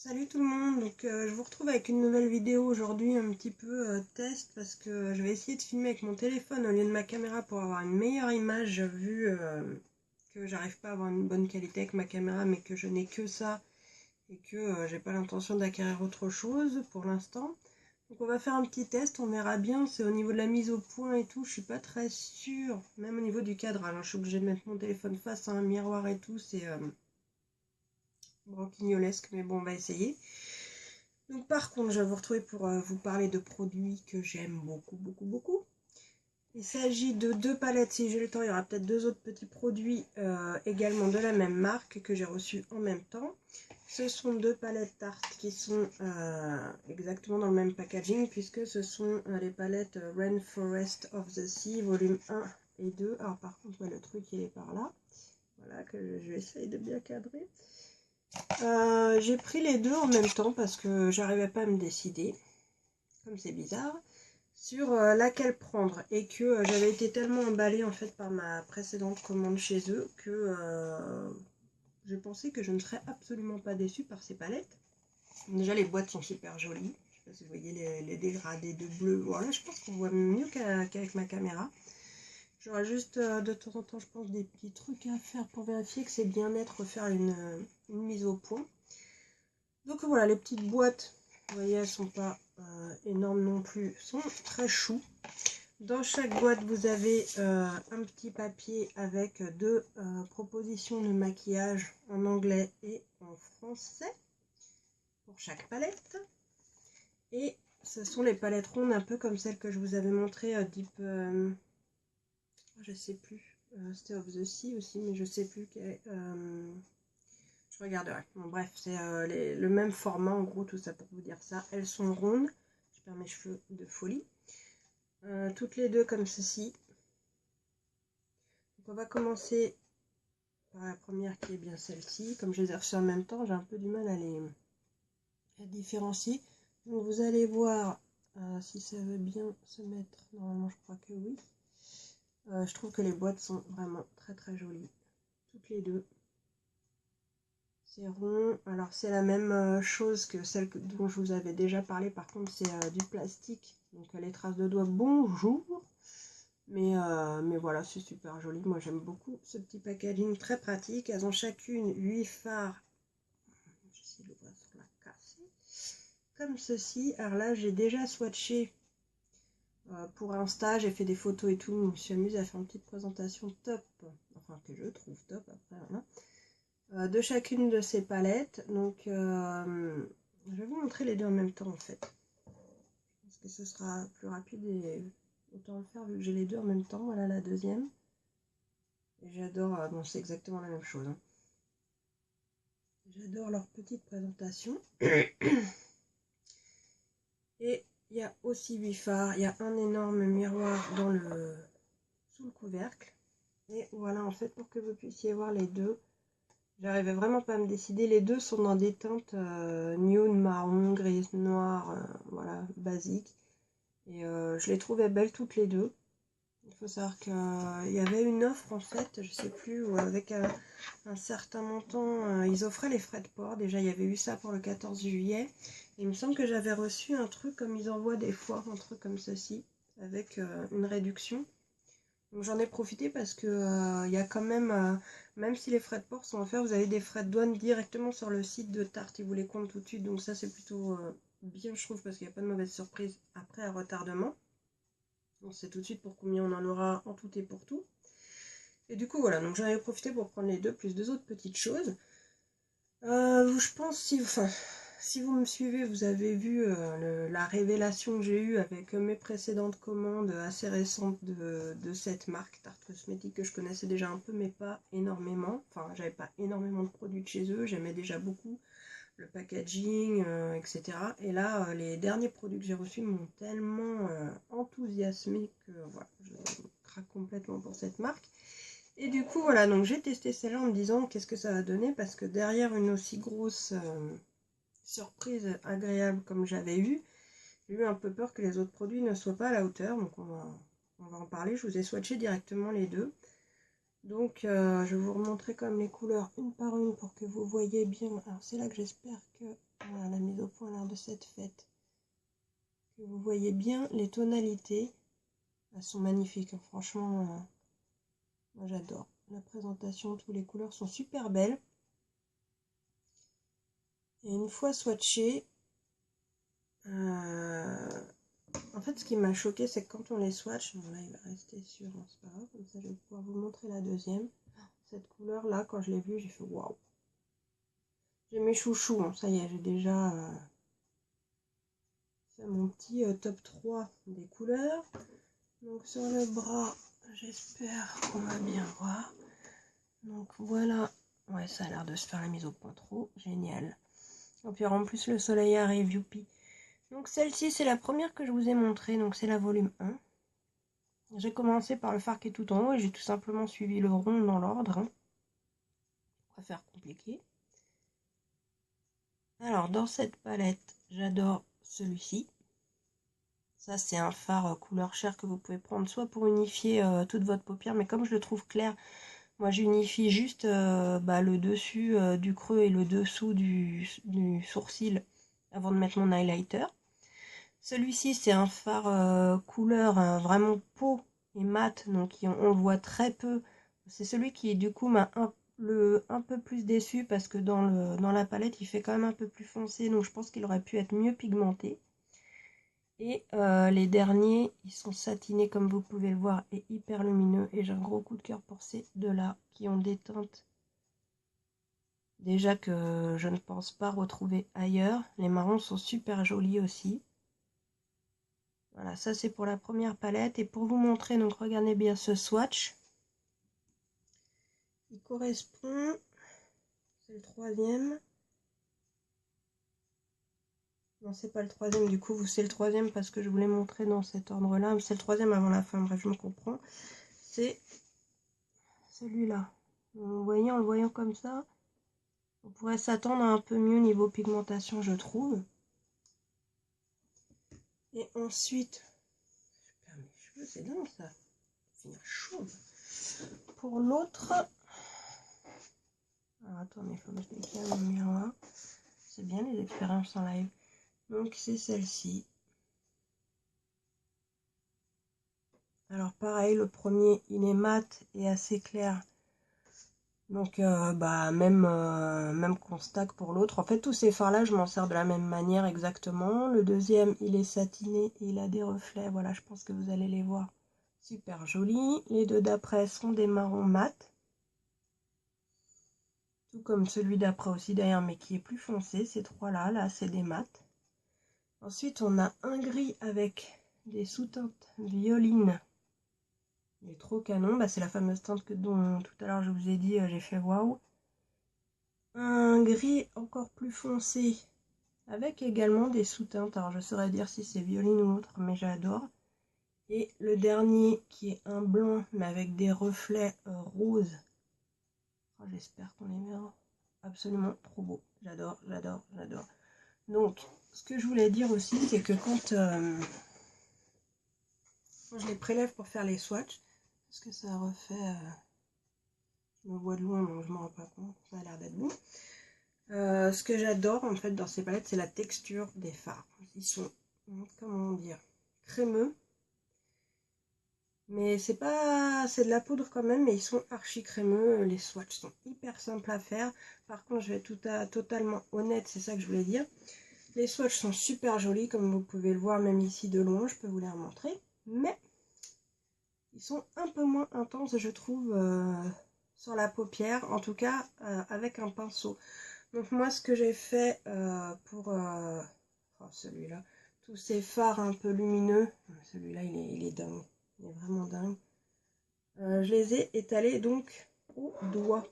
Salut tout le monde, donc je vous retrouve avec une nouvelle vidéo aujourd'hui, un petit peu test, parce que je vais essayer de filmer avec mon téléphone au lieu de ma caméra pour avoir une meilleure image, vu que j'arrive pas à avoir une bonne qualité avec ma caméra, mais que je n'ai que ça, et que j'ai pas l'intention d'acquérir autre chose pour l'instant. Donc on va faire un petit test, on verra bien, c'est au niveau de la mise au point et tout, je suis pas très sûre, même au niveau du cadrage, hein, je suis obligée de mettre mon téléphone face à un miroir et tout, c'est broquignolesque, mais bon, on va essayer. Donc par contre, je vais vous retrouver pour vous parler de produits que j'aime beaucoup. Il s'agit de deux palettes, si j'ai le temps, il y aura peut-être deux autres petits produits également de la même marque que j'ai reçus en même temps. Ce sont deux palettes Tarte qui sont exactement dans le même packaging, puisque ce sont les palettes Rainforest of the Sea, volume 1 et 2. Alors par contre, ouais, le truc il est par là. Voilà, que je vais essayer de bien cadrer. J'ai pris les deux en même temps parce que j'arrivais pas à me décider, comme c'est bizarre, sur laquelle prendre, et que j'avais été tellement emballée en fait par ma précédente commande chez eux que je pensais que je ne serais absolument pas déçue par ces palettes. Déjà les boîtes sont super jolies, je sais pas si vous voyez les dégradés de bleu, voilà, je pense qu'on voit mieux qu'avec ma caméra. J'aurai juste de temps en temps, je pense, des petits trucs à faire pour vérifier que c'est bien net, refaire une mise au point. Donc voilà, les petites boîtes, vous voyez, elles sont pas énormes non plus, sont très chou. Dans chaque boîte, vous avez un petit papier avec deux propositions de maquillage en anglais et en français pour chaque palette. Et ce sont les palettes rondes, un peu comme celles que je vous avais montrées, type, je sais plus, c'était of the Sea aussi, mais je sais plus quel je regarderai. Bon, bref, c'est le même format, en gros, tout ça pour vous dire ça. Elles sont rondes. Je perds mes cheveux de folie. Toutes les deux comme ceci. Donc on va commencer par la première qui est bien celle-ci. Comme je les ai reçues en même temps, j'ai un peu du mal à les différencier. Donc vous allez voir si ça veut bien se mettre. Normalement, je crois que oui. Je trouve que les boîtes sont vraiment très jolies. Toutes les deux. C'est rond, alors c'est la même chose que celle dont je vous avais déjà parlé, par contre c'est du plastique, donc les traces de doigts, bonjour, mais voilà, c'est super joli, moi j'aime beaucoup ce petit packaging, très pratique. Elles ont chacune 8 fards, j'essaie de l'ouvrir sur la casser, comme ceci. Alors là j'ai déjà swatché pour Insta, j'ai fait des photos et tout, je me suis amusée à faire une petite présentation top, enfin que je trouve top après, voilà. De chacune de ces palettes. Donc je vais vous montrer les deux en même temps en fait. Parce que ce sera plus rapide et autant le faire vu que j'ai les deux en même temps. Voilà la deuxième. Et j'adore, bon c'est exactement la même chose. Hein. J'adore leur petite présentation. Et il y a aussi 8 fards. Il y a un énorme miroir sous le couvercle. Et voilà en fait pour que vous puissiez voir les deux. J'arrivais vraiment pas à me décider. Les deux sont dans des teintes nude, marron, gris, noir, voilà, basique. Et je les trouvais belles toutes les deux. Il faut savoir qu'il y avait une offre en fait, je sais plus, où avec un certain montant, ils offraient les frais de port. Déjà, il y avait eu ça pour le 14 juillet. Et il me semble que j'avais reçu un truc comme ils envoient des fois, un truc comme ceci, avec une réduction. Donc j'en ai profité parce que il y a quand même si les frais de port sont offerts, vous avez des frais de douane directement sur le site de Tarte, ils vous les comptent tout de suite, donc ça c'est plutôt bien je trouve parce qu'il n'y a pas de mauvaise surprise après un retardement. On sait tout de suite pour combien on en aura en tout et pour tout. Et du coup voilà, donc j'en ai profité pour prendre les deux plus deux autres petites choses. Je pense si vous me suivez, vous avez vu la révélation que j'ai eue avec mes précédentes commandes assez récentes de cette marque Tarte Cosmétique que je connaissais déjà un peu mais pas énormément. Enfin, j'avais pas énormément de produits de chez eux, j'aimais déjà beaucoup le packaging, etc. Et là, les derniers produits que j'ai reçus m'ont tellement enthousiasmé que voilà, je craque complètement pour cette marque. Et du coup, voilà, donc j'ai testé celle-là en me disant qu'est-ce que ça va donner, parce que derrière une aussi grosse surprise agréable comme j'avais eu, j'ai eu un peu peur que les autres produits ne soient pas à la hauteur, donc on va en parler. Je vous ai swatché directement les deux. Donc je vais vous remontrer comme les couleurs une par une pour que vous voyez bien. Alors c'est là que j'espère que voilà, la mise au point a l'air de s'être faite. Que vous voyez bien les tonalités. Elles sont magnifiques, hein. Franchement, moi j'adore. La présentation, toutes les couleurs sont super belles. Et une fois swatché, en fait ce qui m'a choqué c'est que quand on les swatch, bon là il va rester sur, hein, c'est pas grave, comme ça je vais pouvoir vous montrer la deuxième. Cette couleur là, quand je l'ai vue, j'ai fait waouh. J'ai mes chouchous, hein, ça y est, j'ai déjà fait mon petit top 3 des couleurs. Donc sur le bras, j'espère qu'on va bien voir. Donc voilà, ouais ça a l'air de se faire la mise au point trop, génial. Et puis en plus le soleil arrive, youpi. Donc celle-ci c'est la première que je vous ai montrée, donc c'est la volume 1. J'ai commencé par le fard qui est tout en haut et j'ai tout simplement suivi le rond dans l'ordre. Hein. On va faire compliqué. Alors dans cette palette, j'adore celui-ci. Ça c'est un fard couleur chair que vous pouvez prendre soit pour unifier toute votre paupière, mais comme je le trouve clair, moi j'unifie juste le dessus du creux et le dessous du sourcil avant de mettre mon highlighter. Celui-ci c'est un fard couleur vraiment peau et mat, donc on le voit très peu. C'est celui qui du coup m'a un peu plus déçu parce que dans la palette il fait quand même un peu plus foncé, donc je pense qu'il aurait pu être mieux pigmenté. Et les derniers, ils sont satinés comme vous pouvez le voir et hyper lumineux. Et j'ai un gros coup de cœur pour ces deux-là qui ont des teintes déjà que je ne pense pas retrouver ailleurs. Les marrons sont super jolis aussi. Voilà, ça c'est pour la première palette. Et pour vous montrer, donc regardez bien ce swatch. Il correspond, c'est le troisième. Non, c'est pas le troisième, du coup, c'est le troisième parce que je voulais montrer dans cet ordre-là. C'est le troisième avant la fin, bref, je me comprends. C'est celui-là. Vous voyez, en le voyant comme ça, on pourrait s'attendre à un peu mieux niveau pigmentation, je trouve. Et ensuite, je perds mes cheveux, c'est dingue ça. Finir chauve. Pour l'autre, alors attendez, il faut que je décale mon miroir. C'est bien les expériences en live. Donc c'est celle-ci. Alors pareil, le premier il est mat et assez clair. Donc même constat que pour l'autre. En fait tous ces fards là je m'en sers de la même manière exactement. Le deuxième il est satiné et il a des reflets. Voilà, je pense que vous allez les voir. Super joli. Les deux d'après sont des marrons mat. Tout comme celui d'après aussi d'ailleurs mais qui est plus foncé. Ces trois là, là c'est des mats. Ensuite on a un gris avec des sous-teintes violines. Il est trop canon, bah, c'est la fameuse teinte dont tout à l'heure je vous ai dit, j'ai fait waouh. Un gris encore plus foncé, avec également des sous-teintes, alors je saurais dire si c'est violine ou autre, mais j'adore. Et le dernier qui est un blanc, mais avec des reflets roses. Oh, j'espère qu'on les verra. Absolument trop beau, j'adore, j'adore, j'adore. Donc, ce que je voulais dire aussi, c'est que quand je les prélève pour faire les swatchs, parce que ça refait... je me vois de loin, donc je m'en rends pas compte. Ça a l'air d'être bon. Ce que j'adore en fait dans ces palettes, c'est la texture des fards. Ils sont, comment dire, crémeux. Mais c'est pas, c'est de la poudre quand même, mais ils sont archi crémeux. Les swatchs sont hyper simples à faire. Par contre, je vais être totalement honnête, c'est ça que je voulais dire. Les swatchs sont super jolis, comme vous pouvez le voir même ici de loin. Je peux vous les remontrer. Mais ils sont un peu moins intenses, je trouve, sur la paupière. En tout cas, avec un pinceau. Donc moi ce que j'ai fait pour celui-là, tous ces fards un peu lumineux, celui-là il est dingue, il est vraiment dingue. Je les ai étalés donc au doigt.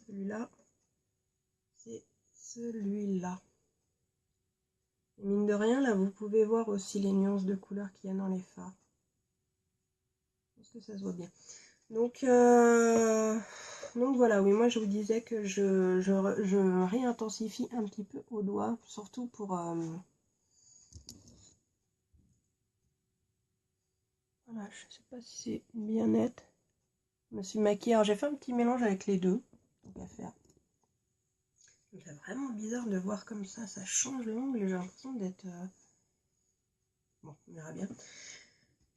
Celui-là, c'est celui-là. Et mine de rien, là vous pouvez voir aussi les nuances de couleurs qu'il y a dans les fards. Je pense que ça se voit bien. Donc voilà, oui, moi je vous disais que je réintensifie un petit peu au doigt, surtout pour... voilà, je sais pas si c'est bien net. Je me suis maquillée. Alors j'ai fait un petit mélange avec les deux. Donc à faire. C'est vraiment bizarre de voir comme ça change l'ongle. J'ai l'impression d'être... Bon, on verra bien.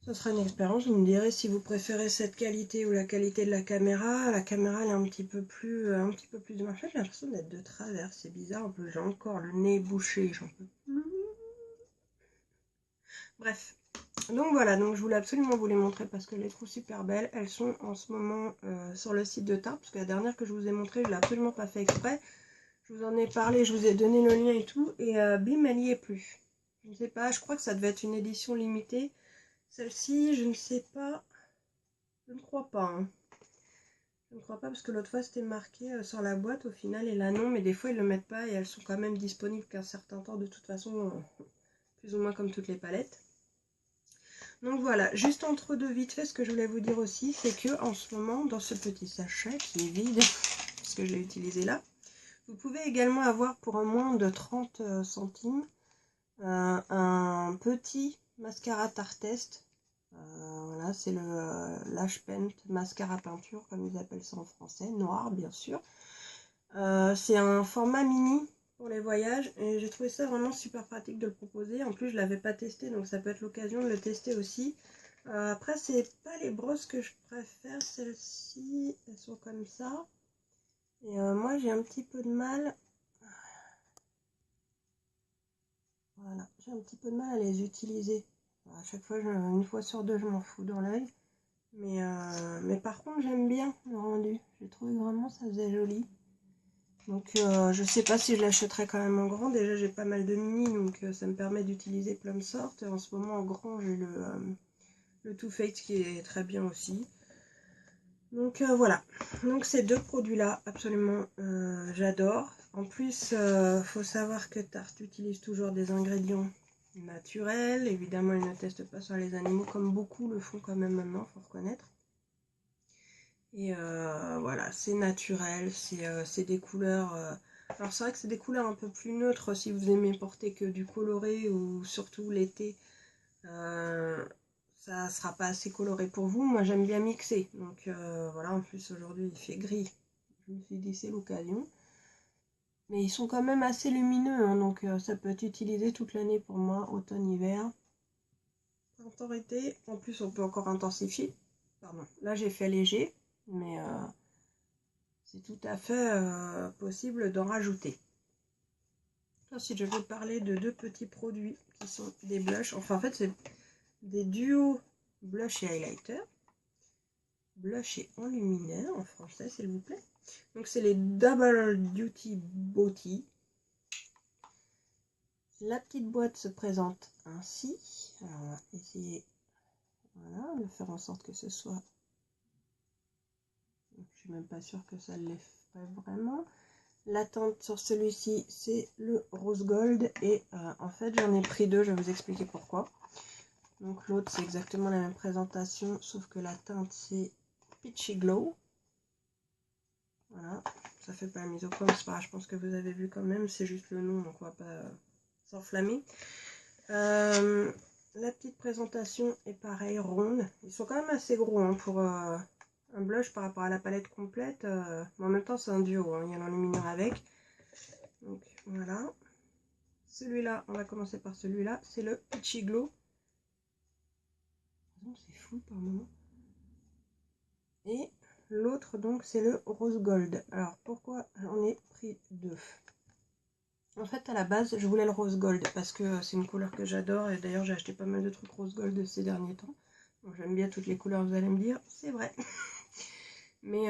Ce sera une expérience, vous me direz si vous préférez cette qualité ou la qualité de la caméra. La caméra elle est un petit peu plus de marché. J'ai l'impression d'être de travers, c'est bizarre. En plus j'ai encore le nez bouché, j'en peux plus. Bref, donc voilà, donc je voulais absolument vous les montrer parce que je les trouve super belles. Elles sont en ce moment sur le site de Tarte, parce que la dernière que je vous ai montrée, je l'ai absolument pas fait exprès. Je vous en ai parlé, je vous ai donné le lien et tout, et bim, elle y est plus. Je ne sais pas, je crois que ça devait être une édition limitée. Celle-ci, je ne sais pas. Je ne crois pas. Hein. Je ne crois pas parce que l'autre fois c'était marqué sur la boîte au final et là non, mais des fois ils le mettent pas et elles sont quand même disponibles qu'un certain temps de toute façon, plus ou moins comme toutes les palettes. Donc voilà, juste entre deux vite fait, ce que je voulais vous dire aussi, c'est que en ce moment dans ce petit sachet qui est vide, parce que je l'ai utilisé là, vous pouvez également avoir pour un moins de 30 centimes un petit mascara Tartest. Voilà, c'est le Lash Paint mascara peinture, comme ils appellent ça en français, noir bien sûr. C'est un format mini pour les voyages et j'ai trouvé ça vraiment super pratique de le proposer. En plus, je l'avais pas testé, donc ça peut être l'occasion de le tester aussi. Après, c'est pas les brosses que je préfère, celles-ci, elles sont comme ça. Et moi, j'ai un petit peu de mal. Voilà, j'ai un petit peu de mal à les utiliser. Alors, à chaque fois, une fois sur deux, je m'en fous dans l'œil. Mais par contre, j'aime bien le rendu. J'ai trouvé vraiment ça faisait joli. Donc je sais pas si je l'achèterai quand même en grand. Déjà, j'ai pas mal de mini, donc ça me permet d'utiliser plein de sortes. En ce moment, en grand, j'ai le Too Faced qui est très bien aussi. Donc voilà. Donc ces deux produits-là, absolument, j'adore. En plus, faut savoir que Tarte utilise toujours des ingrédients naturels. Évidemment, ils ne testent pas sur les animaux comme beaucoup le font quand même maintenant, faut reconnaître. Et voilà, c'est naturel, c'est des couleurs... Alors c'est vrai que c'est des couleurs un peu plus neutres si vous aimez porter que du coloré ou surtout l'été. Ça sera pas assez coloré pour vous. Moi j'aime bien mixer. Donc voilà, en plus aujourd'hui il fait gris. Je me suis dit c'est l'occasion. Mais ils sont quand même assez lumineux, hein, donc ça peut être utilisé toute l'année pour moi, automne-hiver. Printemps-été, en plus on peut encore intensifier. Pardon, là j'ai fait léger, mais... c'est tout à fait possible d'en rajouter. Ensuite, je vais parler de deux petits produits qui sont des blushs. Enfin, en fait, c'est des duos blush et highlighter. Blush et enlumineur en français, s'il vous plaît. Donc, c'est les Double Duty Beauty. La petite boîte se présente ainsi. Alors, on va essayer de faire en sorte que ce soit... Je ne suis même pas sûre que ça l'ait fait vraiment. La teinte sur celui-ci, c'est le rose gold. Et en fait, j'en ai pris deux. Je vais vous expliquer pourquoi. Donc l'autre, c'est exactement la même présentation, sauf que la teinte, c'est Peachy Glow. Voilà. Ça fait pas la mise au point, c'est pas grave, je pense que vous avez vu quand même. C'est juste le nom, donc on va pas s'enflammer. La petite présentation est pareil, ronde. Ils sont quand même assez gros hein, pour... un blush par rapport à la palette complète, mais en même temps c'est un duo, hein, il y a l'enlumineur avec. Donc voilà. Celui-là, on va commencer par celui-là, c'est le Peachy Glow. C'est fou par moment. Et l'autre donc c'est le Rose Gold. Alors pourquoi j'en ai pris deux? En fait à la base je voulais le Rose Gold parce que c'est une couleur que j'adore et d'ailleurs j'ai acheté pas mal de trucs Rose Gold ces derniers temps. Donc j'aime bien toutes les couleurs, vous allez me dire, c'est vrai. Mais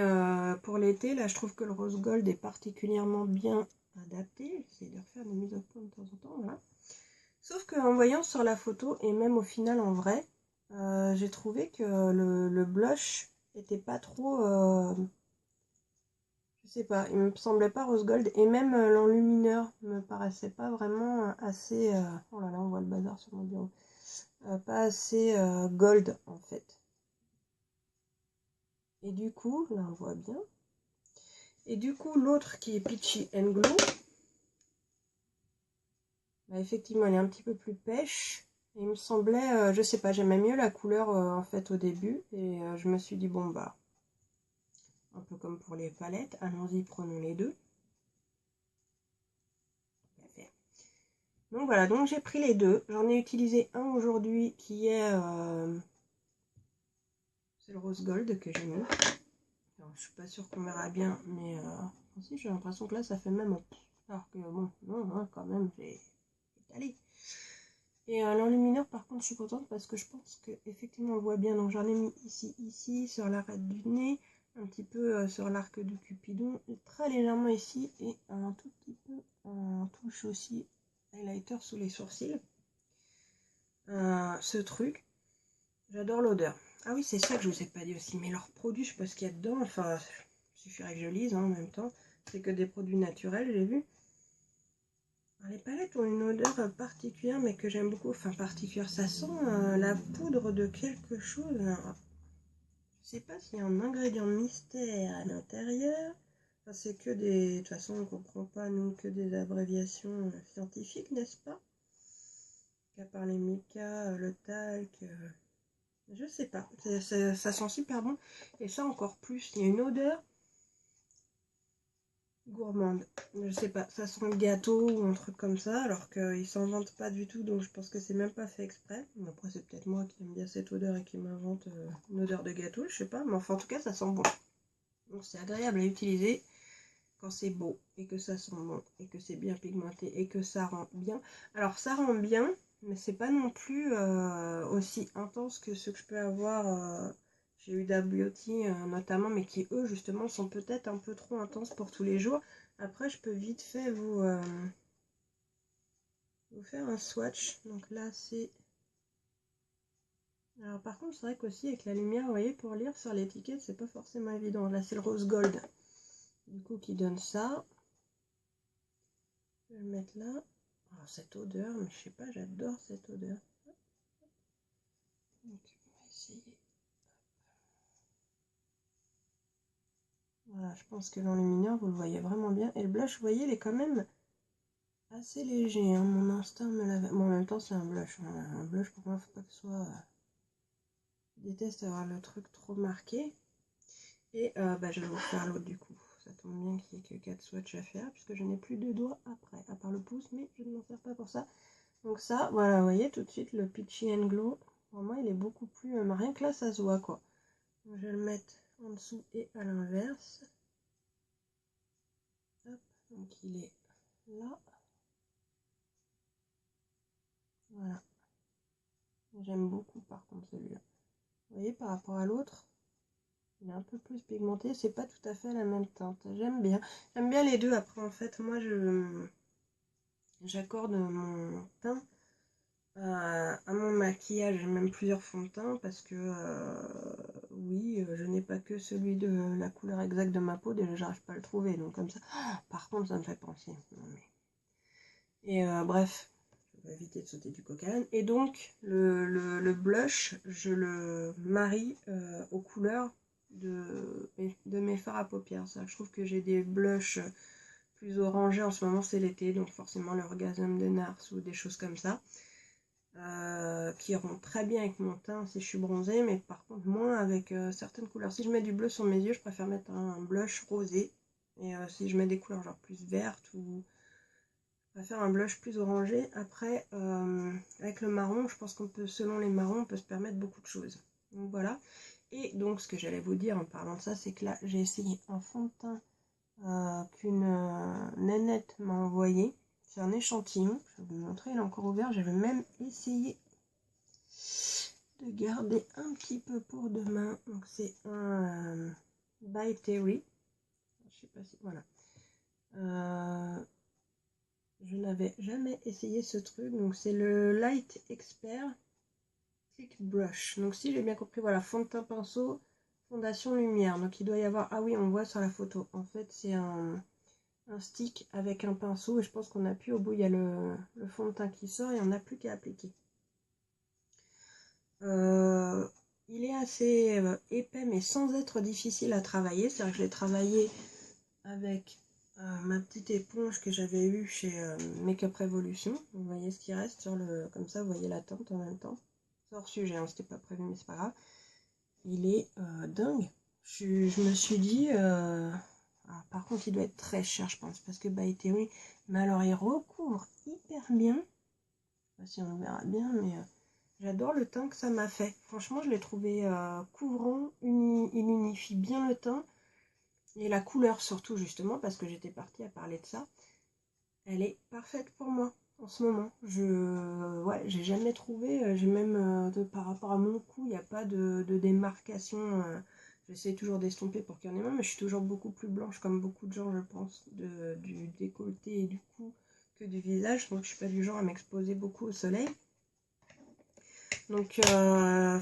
pour l'été, là, je trouve que le rose gold est particulièrement bien adapté. J'essaie de refaire des mises au point de temps en temps, voilà. Sauf qu'en voyant sur la photo, et même au final en vrai, j'ai trouvé que le blush était pas trop... je sais pas, il me semblait pas rose gold. Et même l'enlumineur me paraissait pas vraiment assez... oh là là, on voit le bazar sur mon bureau. Pas assez gold, en fait. Et du coup, là on voit bien. Et du coup, l'autre qui est Peachy and Glow, bah, effectivement, elle est un petit peu plus pêche. Et il me semblait, je sais pas, j'aimais mieux la couleur en fait au début. Et je me suis dit, bon bah, un peu comme pour les palettes. Allons-y, prenons les deux. Donc voilà, donc j'ai pris les deux. J'en ai utilisé un aujourd'hui qui est... c'est le rose gold que j'ai mis. Alors, je suis pas sûre qu'on verra bien, mais aussi j'ai l'impression que là ça fait même... Alors que bon, non, hein, quand même, j'ai étalé. Et l'enlumineur par contre je suis contente parce que je pense que effectivement on le voit bien. Donc j'en ai mis ici, sur l'arête du nez, un petit peu sur l'arc du Cupidon, et très légèrement ici, et un tout petit peu en touche aussi highlighter sous les sourcils. Ce truc, j'adore l'odeur. Ah oui, c'est ça que je vous ai pas dit aussi, mais leurs produits, je sais pas ce qu'il y a dedans, enfin, il suffirait que je lise en même temps. C'est que des produits naturels, j'ai vu. Alors, les palettes ont une odeur particulière, mais que j'aime beaucoup. Enfin, particulière, ça sent la poudre de quelque chose. Alors, je sais pas s'il y a un ingrédient mystère à l'intérieur. Enfin, c'est que des... De toute façon, on ne comprend pas, nous, que des abréviations scientifiques, n'est-ce pas? Qu'à part les mica, le talc... Je sais pas, ça sent super bon. Et ça encore plus, il y a une odeur gourmande. Je sais pas, ça sent le gâteau ou un truc comme ça, alors qu'il s'en vante pas du tout, donc je pense que c'est même pas fait exprès. Mais après c'est peut-être moi qui aime bien cette odeur et qui m'invente une odeur de gâteau, je sais pas. Mais enfin en tout cas ça sent bon. Donc c'est agréable à utiliser quand c'est beau et que ça sent bon et que c'est bien pigmenté et que ça rend bien. Alors ça rend bien, mais c'est pas non plus aussi intense que ce que je peux avoir chez Huda Beauty notamment, mais qui eux justement sont peut-être un peu trop intenses pour tous les jours. Après je peux vite fait vous faire un swatch. Donc là c'est... Alors par contre c'est vrai qu'aussi avec la lumière, vous voyez, pour lire sur l'étiquette c'est pas forcément évident. Là c'est le rose gold du coup qui donne ça. Je vais le mettre là. Alors, cette odeur, mais je sais pas, j'adore cette odeur. Donc, on va essayer. Voilà, je pense que l'enlumineur, vous le voyez vraiment bien. Et le blush, vous voyez, il est quand même assez léger. Hein. Mon instinct me l'avait... Bon, en même temps, c'est un blush. Hein. Un blush, pour moi, faut pas que ce soit... Je déteste avoir le truc trop marqué. Et bah, je vais vous faire l'autre du coup. Ça tombe bien qu'il n'y ait que 4 swatchs à faire, puisque je n'ai plus de doigts après, à part le pouce, mais je ne m'en sers pas pour ça. Donc ça, voilà, vous voyez tout de suite le Peachy and Glow. Pour moi, il est beaucoup plus... rien que là, ça se voit, quoi. Donc, je vais le mettre en dessous et à l'inverse. Hop, donc il est là. Voilà. J'aime beaucoup, par contre, celui-là. Vous voyez, par rapport à l'autre, il est un peu plus pigmenté. C'est pas tout à fait la même teinte. J'aime bien. J'aime bien les deux. Après, en fait, moi, j'accorde mon teint à mon maquillage, j'ai même plusieurs fonds de teint parce que oui, je n'ai pas que celui de la couleur exacte de ma peau, déjà j'arrive pas à le trouver, donc comme ça. Par contre, ça me fait penser. Non, mais... Et bref, je vais éviter de sauter du coq à l'âne. Et donc, le blush, je le marie aux couleurs de mes fards à paupières. Ça, je trouve que j'ai des blushs plus orangés en ce moment, c'est l'été, donc forcément l'orgasme de Nars ou des choses comme ça. Qui iront très bien avec mon teint si je suis bronzée, mais par contre moins avec certaines couleurs. Si je mets du bleu sur mes yeux, je préfère mettre un blush rosé. Et si je mets des couleurs genre plus vertes ou je préfère un blush plus orangé. Après, avec le marron, je pense qu'on peut, selon les marrons, on peut se permettre beaucoup de choses. Donc voilà. Et donc ce que j'allais vous dire en parlant de ça, c'est que là j'ai essayé un fond de teint qu'une nénette m'a envoyé. C'est un échantillon, je vais vous montrer, il est encore ouvert. J'avais même essayé de garder un petit peu pour demain. Donc c'est un By Terry. Je sais pas si... Voilà. Je n'avais jamais essayé ce truc. Donc c'est le Light Expert Thick Brush. Donc si j'ai bien compris, voilà, fond de teint pinceau, fondation lumière. Donc il doit y avoir... Ah oui, on voit sur la photo. En fait c'est un stick avec un pinceau et je pense qu'on appuie au bout, il y a le fond de teint qui sort et on n'a plus qu'à appliquer. Il est assez épais mais sans être difficile à travailler, c'est-à-dire que je l'ai travaillé avec ma petite éponge que j'avais eue chez Makeup Revolution. Vous voyez ce qui reste sur le... Comme ça vous voyez la teinte en même temps. C'est hors sujet, hein, c'était pas prévu mais c'est pas grave. Il est dingue. je me suis dit, par contre il doit être très cher je pense, parce que By Theory, mais alors il recouvre hyper bien, je sais pas si on le verra bien, mais j'adore le teint que ça m'a fait. Franchement je l'ai trouvé couvrant, il unifie bien le teint, et la couleur surtout justement, parce que j'étais partie à parler de ça, elle est parfaite pour moi. En ce moment, ouais, j'ai jamais trouvé, j'ai même par rapport à mon cou, il n'y a pas de démarcation. J'essaie toujours d'estomper pour qu'il y en ait moins, mais je suis toujours beaucoup plus blanche, comme beaucoup de gens, je pense, du décolleté et du cou que du visage. Donc, je suis pas du genre à m'exposer beaucoup au soleil. Donc,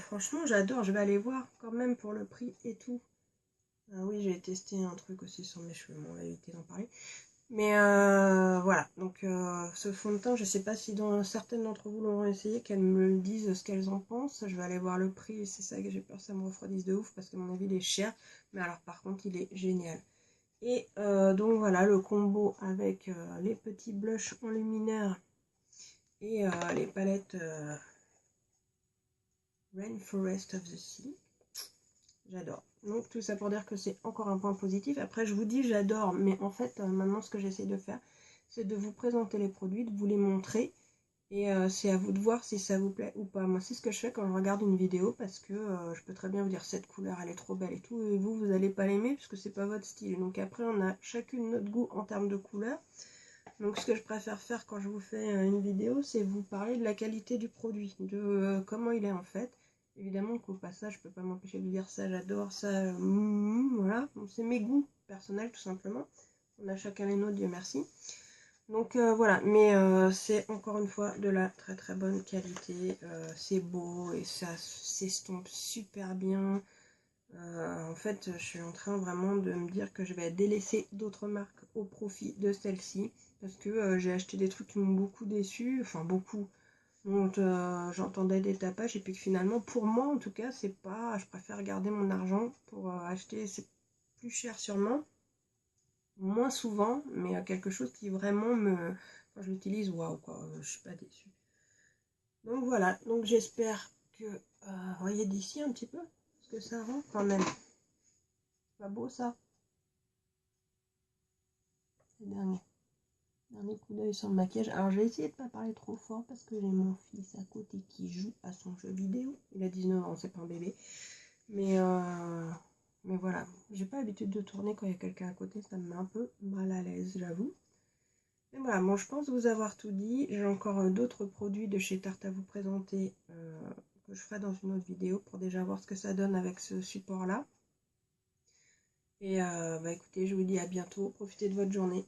franchement, j'adore. Je vais aller voir quand même pour le prix et tout. Ah oui, j'ai testé un truc aussi sur mes cheveux, mais on va éviter d'en parler. Mais voilà, donc ce fond de teint, je sais pas si certaines d'entre vous l'auront essayé, qu'elles me disent ce qu'elles en pensent. Je vais aller voir le prix, c'est ça que j'ai peur, ça me refroidisse de ouf, parce que à mon avis il est cher. Mais alors par contre il est génial. Et donc voilà, le combo avec les petits blushs en luminaire et les palettes Rainforest of the Sea. J'adore. Donc tout ça pour dire que c'est encore un point positif. Après je vous dis j'adore, mais en fait maintenant ce que j'essaie de faire, c'est de vous présenter les produits, de vous les montrer. Et c'est à vous de voir si ça vous plaît ou pas. Moi c'est ce que je fais quand je regarde une vidéo, parce que je peux très bien vous dire cette couleur elle est trop belle et tout, et vous allez pas l'aimer parce que c'est pas votre style. Donc après on a chacune notre goût en termes de couleur. Donc ce que je préfère faire quand je vous fais une vidéo, c'est vous parler de la qualité du produit, de comment il est en fait. Évidemment qu'au passage, je peux pas m'empêcher de dire ça, j'adore ça, voilà. C'est mes goûts personnels tout simplement. On a chacun les nôtres, Dieu merci. Donc voilà, mais c'est encore une fois de la très très bonne qualité. C'est beau et ça s'estompe super bien. En fait, je suis en train vraiment de me dire que je vais délaisser d'autres marques au profit de celle-ci. Parce que j'ai acheté des trucs qui m'ont beaucoup déçu, enfin beaucoup. Donc j'entendais des tapages et puis que finalement, pour moi en tout cas, c'est pas. Je préfère garder mon argent pour acheter, c'est plus cher sûrement, moins souvent, mais quelque chose qui vraiment me. Quand je l'utilise, waouh quoi, je suis pas déçue. Donc voilà, donc j'espère que. Vous voyez d'ici un petit peu ce que ça rend quand même. Pas beau ça? Le dernier coup d'œil sur le maquillage. Alors je vais essayer de pas parler trop fort parce que j'ai mon fils à côté qui joue à son jeu vidéo. Il a 19 ans, c'est pas un bébé. Mais voilà, j'ai pas l'habitude de tourner quand il y a quelqu'un à côté, ça me met un peu mal à l'aise, j'avoue. Mais voilà, bon, je pense vous avoir tout dit. J'ai encore d'autres produits de chez Tarte à vous présenter que je ferai dans une autre vidéo pour déjà voir ce que ça donne avec ce support-là. Et bah écoutez, je vous dis à bientôt. Profitez de votre journée.